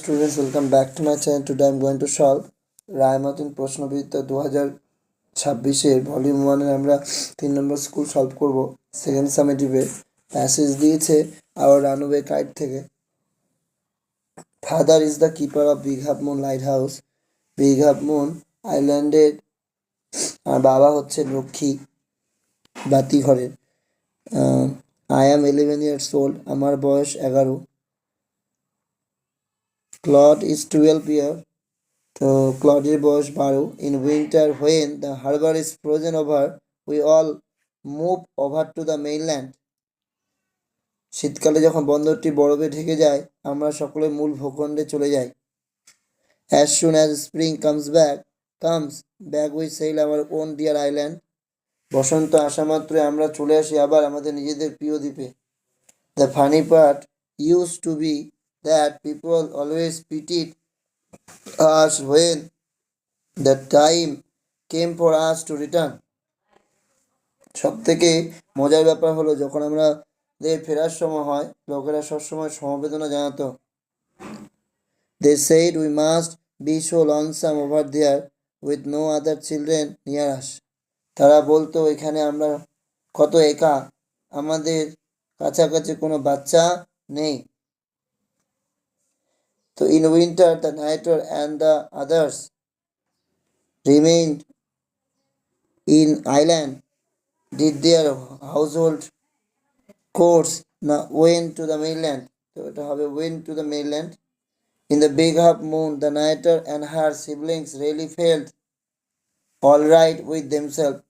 students, welcome back to my channel. Today I'm going to solve Ray Martin প্রশ্নবিদ্যা 2026 volume 1 এর আমরা 3 number school solve করব। Second সামেটিভে passage দিয়েছে আওয়ার রানওয়ে কাইট থেকে। Father is the keeper of big half moon lighthouse. Big half moon আইল্যান্ডের আর বাবা হচ্ছে রক্ষী বাতিঘরের। আই অ্যাম 11 years old, আমার বয়স 11। Claude is 12 years, তো ক্লডের বয়স 12। In winter, when the harbor is frozen over, we all move over to the mainland. শীতকালে যখন বন্দরটি বরফে ঢেকে যায় আমরা সকলে মূল ভূখণ্ডে চলে যাই। As soon as spring comes back we sail our own dear island. বসন্ত আসা মাত্রই আমরা চলে আসি আবার আমাদের নিজেদের প্রিয় দ্বীপে। The funny part used to be that people always pitied us when the time came for us to return. সব থেকে মজার ব্যাপার হলো যখন আমাদের ফেরার সময় হয় লোকেরা সবসময় সমবেদনা জানাতো। They said we must be so lonesome over there with no other children near us. তারা বলতো এখানে আমরা কত একা, আমাদের কাছাকাছি কোনো বাচ্চা নেই। So in winter, the knighter and the others remained in island, did their household chores, went to the mainland. So it went to the mainland. In the big half moon, the knighter and her siblings really felt all right with themselves.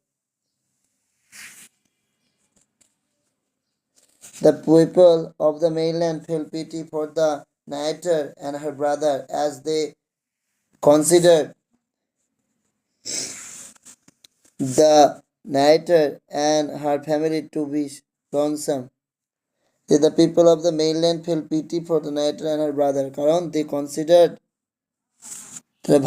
The people of the mainland felt pity for the knighter and her brother as they considered the knighter and her family to be lonesome. The people of the mainland felt pity for the knighter and her brother কারণ they considered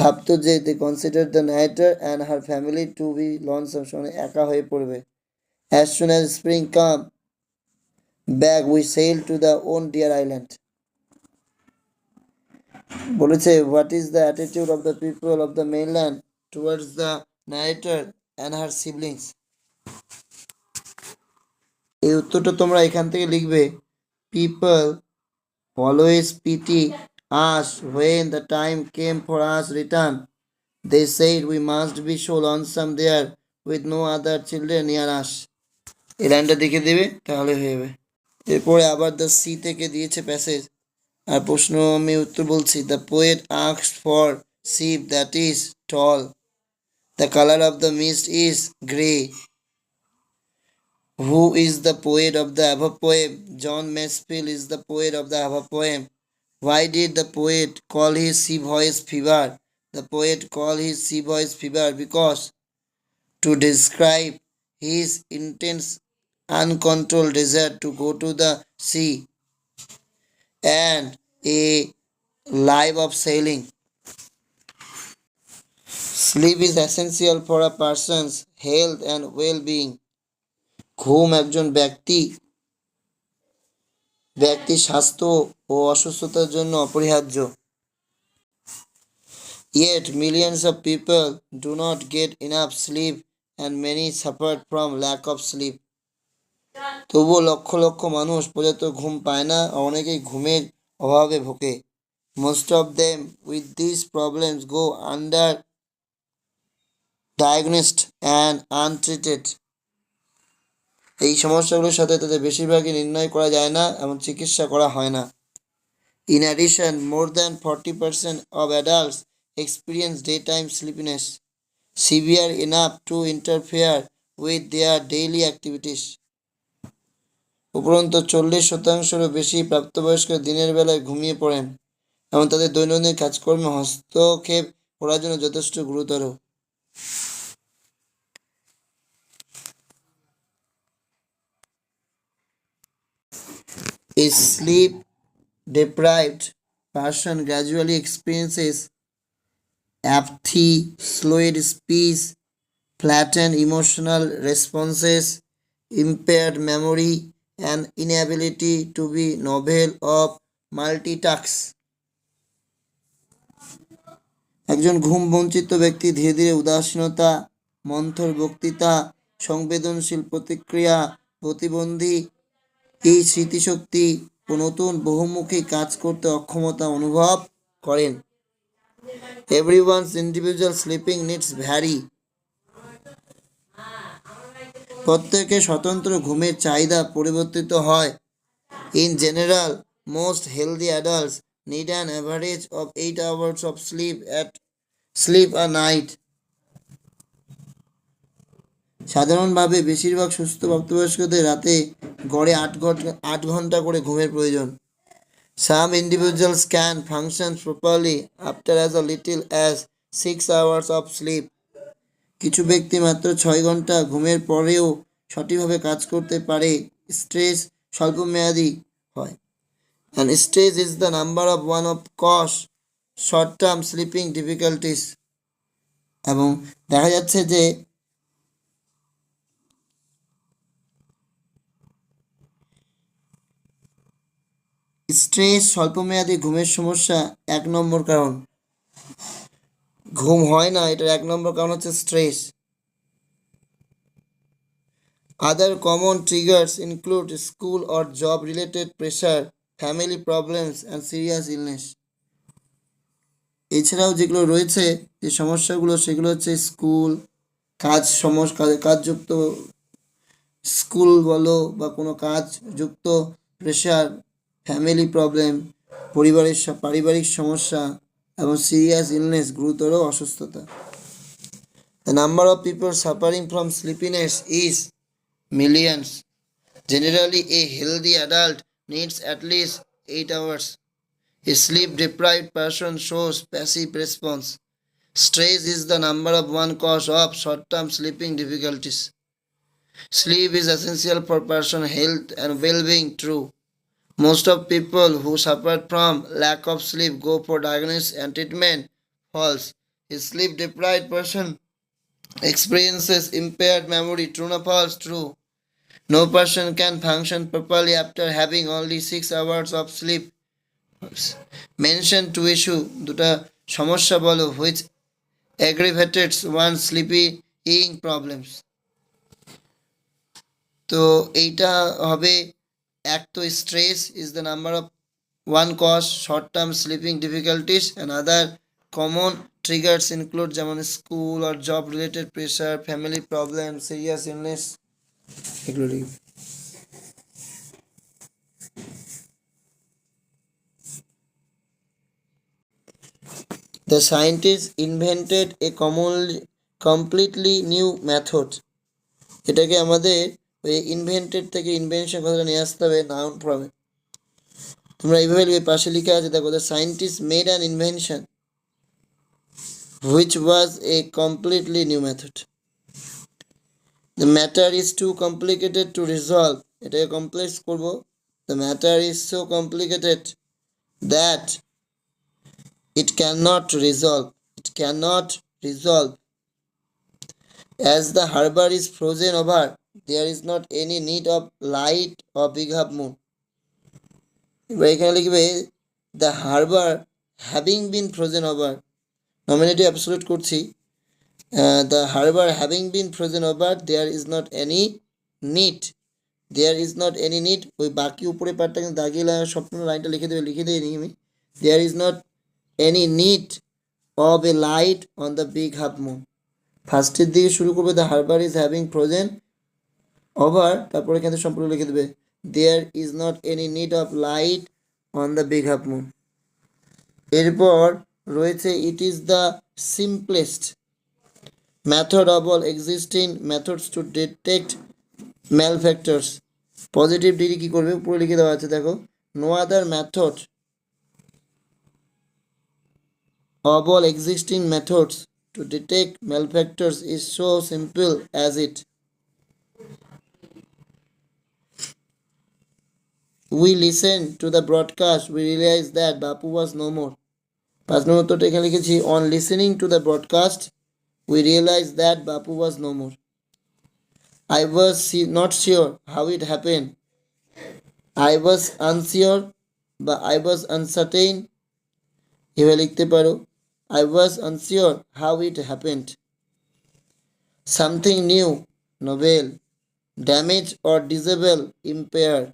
ভাবতো যে they considered the knighter and her family to be lonesome, শুনে একা হয়ে পড়বে। As soon as spring come back we sail to the own dear island. বলেছে what is the attitude of the people of the mainland towards the narrator and her siblings. এই উত্তরটা তোমরা এখান থেকে লিখবে people always pity us when the time came for us return. They said we must be so lonesome there with no other children near us. এই লাইনটা দেখে দেবে তাহলে হয়ে যাবে। এরপরে আবার দ্য সি থেকে দিয়েছে প্যাসেজ আর প্রশ্ন আমি উত্তর বলছি। The poet asked for ship that is tall, the colour of the mist is grey. Who is the poet of the above poem? John Masefield is the poet of the above poem. Why did the poet call his sea voice fever? The poet called his sea voice fever because to describe his intense uncontrolled desire to go to the sea and a life of sailing. Sleep is essential for a person's health and well-being. ঘুম একজন ব্যক্তির স্বাস্থ্য ও অসুস্থতার জন্য অপরিহার্য। Yet millions of people do not get enough sleep and many suffer from lack of sleep. তবুও লক্ষ লক্ষ মানুষ পর্যাপ্ত ঘুম পায় না, অনেকেই ঘুমের অভাবে ভোগে। Most of them with these problems go under diagnosed and untreated. এই সমস্যাগুলোর সাথে তাদের বেশিরভাগই নির্ণয় করা যায় না এবং চিকিৎসা করা হয় না। In addition, more than 40% of adults experience daytime sleepiness, severe enough to interfere with their daily activities. উপরন্তু 40%-এরও বেশি প্রাপ্তবয়স্ক দিনের বেলায় ঘুমিয়ে পড়েন এবং তাদের দৈনন্দিন কাজকর্মে হস্তক্ষেপ করার জন্য যথেষ্ট গুরুতর। A sleep-deprived person gradually experiences apathy, slowed speech, flattened emotional responses, impaired memory, and inability to be novel of multitask. একজন ঘুম বঞ্চিত ব্যক্তি ধীরে ধীরে উদাসীনতা, মন্থর বক্তৃতা, সংবেদনশীল প্রতিক্রিয়া, প্রতিবন্ধী এই স্মৃতিশক্তি ও নতুন বহুমুখী কাজ করতে অক্ষমতা অনুভব করেন। Everyone's individual sleeping needs vary. প্রত্যেকের স্বতন্ত্র ঘুমের চাহিদা পরিবর্তিত হয়। In general, most healthy adults need an average of 8 hours of sleep a night. সাধারণভাবে বেশিরভাগ সুস্থ প্রাপ্তবয়স্কদের রাতে গড়ে 8 ঘন্টা করে ঘুমের প্রয়োজন। Some individuals can function properly after as little as 6 hours of sleep. কিছু ব্যক্তি মাত্র 6 ঘন্টা ঘুমের পরেও সঠিকভাবে কাজ করতে পারে। স্ট্রেস স্বল্পমেয়াদী হয়। And stress is the number of one of cause short-term sleeping difficulties. এবং দেখা যাচ্ছে যে স্ট্রেস স্বল্পমেয়াদী ঘুমের সমস্যা 1 নম্বর কারণ। ঘুম হয় না, এটার 1 নম্বর কারণ হচ্ছে stress. Other common triggers include school or job related pressure, family problems and serious illness. এছাড়াও যেগুলো রয়েছে যে সমস্যাগুলো সেগুলো হচ্ছে স্কুল, কাজযুক্ত স্কুল বলো বা কোনো কাজযুক্ত প্রেশার, ফ্যামিলি প্রবলেম, পারিবারিক সমস্যা এবং সিরিয়াস ইলনেস গুরুতর অসুস্থতা। The number of people suffering from sleepiness is millions. Generally, a healthy adult needs at least 8 hours. A sleep-deprived person shows passive response. Stress is the number of one cause of short-term sleeping difficulties. Sleep is essential for person's health and well-being. True. Most of people who suffer from lack of sleep go for diagnosis and treatment. False. A sleep-deprived person experiences impaired memory. True or false? True. No person can function properly after having only 6 hours of sleep. Mention two issue, দুটা সমস্যা বলো which aggravates one's sleeping problems. তো এইটা হবে এক তো stress is the number of one cause short term sleeping difficulties and other common triggers include যেমন school or job related pressure, family problems, serious illness এগুলো। The scientists invented a completely new method. এটাকে আমাদের ওই invented থেকে invention কথাটা নিয়ে আসতে হবে নাউন ফর্মে। তোমরা এইভাবে লিখে পাশে লিখে আছে দেখো, the scientists made an invention which was a completely new method. The matter is too complicated to resolve. এটাকে কমপ্লেক্স করব। The matter is so complicated that it cannot resolve. As the harbor is frozen over, there is not any need of light or big half moon. এবার এখানে লিখবে the harbor having been frozen over, nominative absolute করছি। The harbor having been frozen over, there is not any need. ওই বাকি উপরে পার্টটা কিন্তু দাগিয়ে সম্পূর্ণ লাইনটা লিখে দিয়ে নিই আমি। There is not any need of a light on the big half moon. ফার্স্টের দিকে শুরু করবে the harbor is having frozen over, তারপরে এখানে সম্পূর্ণ লিখে দেবে there is not any need of light on the big half moon. এরপর রয়েছে it is the simplest method of all existing methods to detect malefactors. Positive degree কি করবে উপরে লিখে দেওয়া আছে দেখো, no other method of all existing methods to detect malefactors is so simple as it. We listened to the broadcast, we realized that Bapu was no more. 5 নম্বর উত্তরটা এখানে লিখেছি, on listening to the broadcast we realized that Bapu was no more. I was not sure how it happened. I was unsure বা I was uncertain এভাবে লিখতে পারো। I was unsure how it happened. Something new, novel, damaged or disable, impaired.